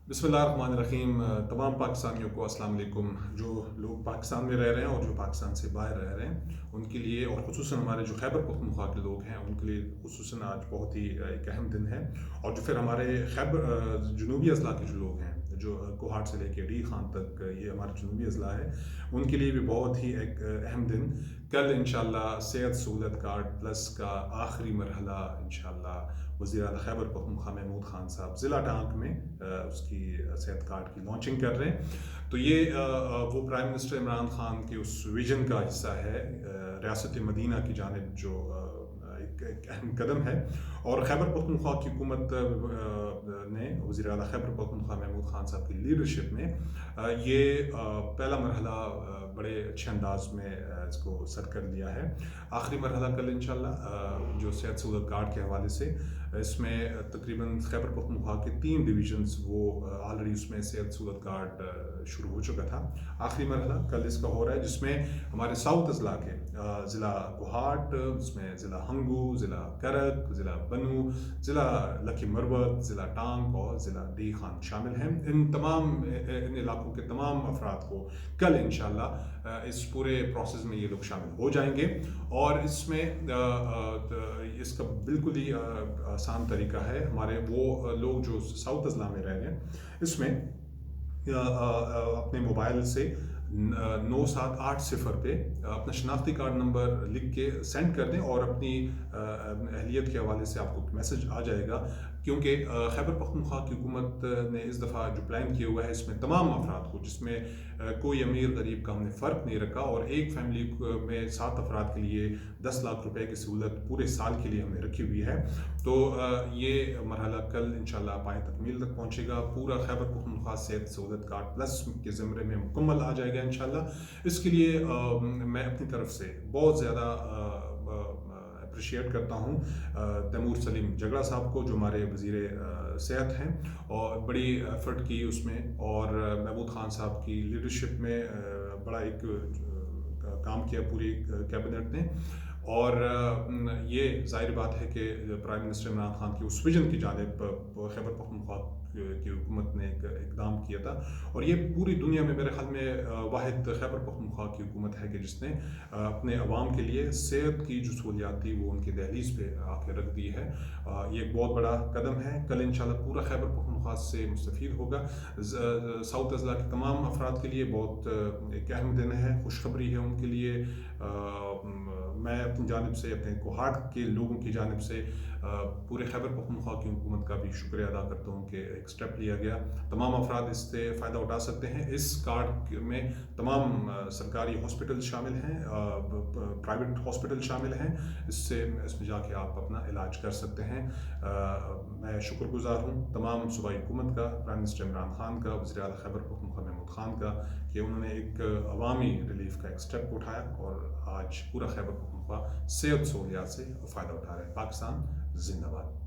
बिस्मिल्लाहिर्रहमानिर्रहीम। तमाम पाकिस्तानियों को अस्सलाम वालेकुम। जो लोग पाकिस्तान में रह रहे हैं और जो पाकिस्तान से बाहर रह रहे हैं उनके लिए, और ख़ुसूसन हमारे जो खैबर पख्तूनख्वा के लोग हैं उनके लिए ख़ुसूसन आज बहुत ही एक अहम दिन है। और जो फिर हमारे खैबर जनूबी अज़ला के जो लोग हैं, जो कोहाट से लेके डी खान तक, ये हमारा जनूबी अज़ला है, उनके लिए भी बहुत ही एक अहम दिन। कल इंशाअल्लाह सेहत सहूलत कार्ड प्लस का आखिरी मरहला इंशाअल्लाह वज़ीर आला खैबर पख्तूनख्वा महमूद खान साहब ज़िला टांग में उसकी सेहत कार्ड की लॉन्चिंग कर रहे हैं। तो ये वो प्राइम मिनिस्टर इमरान खान के उस विजन का हिस्सा है, रियासत मदीना की जानिब जो एक अहम कदम है। और खैबर पख्तूनख्वा की हुकूमत ने वज़ीर आला खैबर पख्तूनख्वा महमूद खान साहब की लीडरशिप में ये पहला मरहला बड़े अच्छे अंदाज में इसको सर कर लिया है। आखिरी मरहला कल इंशाअल्लाह जो सेहत सहूलत कार्ड के हवाले से, इसमें तकरीबन खैबर पख्तूनख्वा के 3 डिवीजन्स वो ऑलरेडी उसमें सेहत सहूलत कार्ड शुरू हो चुका था। आखिरी मरहला कल इसका हो रहा है, जिसमें हमारे साउथ अज़ला के ज़िला कोहाट, जिसमें ज़िला हंगू, ज़िला करक, ज़िला बनू, ज़िला लकी मरवत, ज़िला टांग और ज़िला डी खान शामिल हैं। इन इलाकों के तमाम अफराद को कल इंशाअल्लाह इस पूरे प्रोसेस में ये लोग शामिल हो जाएंगे। और इसमें इसका बिल्कुल ही आसान तरीका है। हमारे वो लोग जो साउथ अज़ला में रह रहे हैं, इसमें अपने मोबाइल से 9780 पे अपना शनाख्ती कार्ड नंबर लिख के सेंड कर दें और अपनी अहलियत के हवाले से आपको मैसेज आ जाएगा। क्योंकि खैबर पख्तूनख्वा की हुकूमत ने इस दफ़ा जो प्लान किया हुआ है, इसमें तमाम अफराद को, जिसमें कोई अमीर गरीब का हमने फ़र्क नहीं रखा, और एक फैमिली में 7 अफराद के लिए 10 लाख रुपए की सहूलत पूरे साल के लिए हमने रखी हुई है। तो ये मरहला कल इंशाअल्लाह पाए तकमील तक पहुँचेगा। पूरा खैबर पख्तूनख्वा सेहत सहूलत कार्ड प्लस के ज़मरे में मुकम्मल आ जाएगा इंशाअल्लाह। इसके लिए मैं अपनी तरफ से बहुत ज़्यादा अप्रिशिएट करता हूँ तैमूर सलीम जगड़ा साहब को, जो हमारे वज़ीर सेहत हैं, और बड़ी एफर्ट की उसमें, और महमूद खान साहब की लीडरशिप में बड़ा एक काम किया पूरी कैबिनेट ने। और ये ज़ाहिर बात है कि प्राइम मिनिस्टर इमरान खान की उस विजन की जानिब खैबर पख्तूनख्वा की हुकूमत ने एक इक़दाम किया था। और ये पूरी दुनिया में मेरे ख्याल में वाहिद खैबर पख्तूनख्वा की हुकूमत है कि जिसने अपने अवाम के लिए सेहत की जो सहूलियात थी वो उनकी दहलीज पे आके रख दी है। ये एक बहुत बड़ा कदम है। कल इंशाअल्लाह पूरा खैबर पख्तूनख्वा से मुस्तफ़ीद होगा। साउथ अज़ला के तमाम अफराद के लिए बहुत एक अहम दिन है, खुशखबरी है उनके लिए। मैं अपनी जानिब से, अपने कोहाट के लोगों की जानिब से पूरे खैबर पख्तूनख्वा की हुकूमत का भी शुक्रिया अदा करता हूँ कि एक स्टेप लिया गया। तमाम अफराद इससे फ़ायदा उठा सकते हैं। इस कार्ड में तमाम सरकारी हॉस्पिटल शामिल हैं, प्राइवेट हॉस्पिटल शामिल हैं। इसमें जाके आप अपना इलाज कर सकते हैं। मैं शुक्रगुज़ार हूँ तमाम सूबाई हुकूमत का, प्राइम मिनिस्टर इमरान खान का, वज़ीर आला खैबर पख्तूनख्वा महमूद खान का, कि उन्होंने एक अवामी रिलीफ का एक स्टेप उठाया और आज पूरा खैबर पख्तूनख्वा सेहत सहूलियात से फ़ायदा उठा रहे हैं। पाकिस्तान जिंदाबाद।